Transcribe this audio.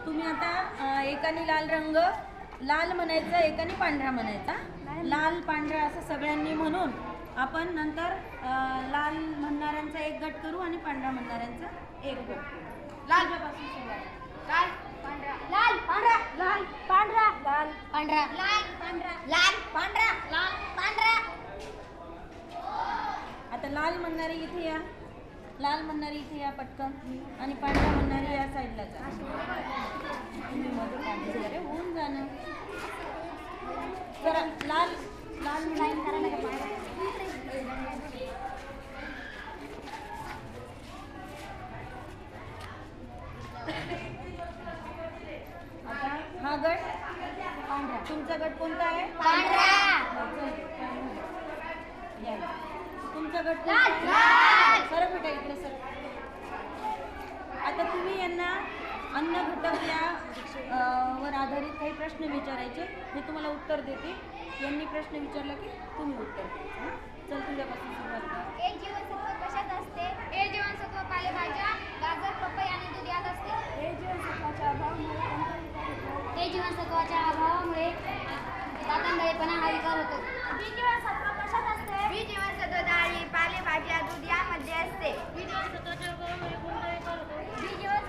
तुम्ही आता एकाने लाल रंग लाल म्हणायचा, एकाने पांढरा म्हणायचा. लाल पांढरा असं सगळ्यांनी म्हणून आपण नंतर लाल म्हणणाऱ्यांचा एक गट करू आणि पांढरा म्हणणाऱ्यांचा एक गट करू. लालपासून सुरुवात. लाल पांढरा लाल पांढरा लाल पांढरा लाल पांढरा लाल पांढरा लाल पांढरा लाल पांढरा. आता लाल म्हणणारे इथे या, लाल म्हणणारी इथे या पटकन, आणि पांढरा म्हणणारी या साईडला जा. तुम्ही मध्ये काढले जरा होऊन जाणं जरा. लाल लाल लाईन करायला आता हा गट पांढरा. तुमचा गट कोणता आहे? पांढरा. तुमचा गट लाल. सरळ बेटा इकडे सर. आता तुम्ही यांना अन्न घटक या वर आधारित काही प्रश्न विचारायचे. मी तुम्हाला उत्तर देते. यांनी प्रश्न विचारला की तुम्ही उत्तर द्यायचं. चल तुझ्यापासून सुरुवात कर. ए जीवनसत्व कशात असते? ए जीवनसत्व पालेभाज्या, गाजर, पपई आणि दूध यात असते. हे जीवनसत्वाच्या अभावामुळे ए जीवनसत्वाच्या अभावामुळे दातांधळेपणा हा विकार होतो. बी जीवनसत्व कशात असते? बी जीवनसत्व डाळी, पालेभाज्या, दूध यामध्ये असते. बी जीवनसत्वाच्या अभावामुळे कोणता विकार होतो? बी जीवनसत्व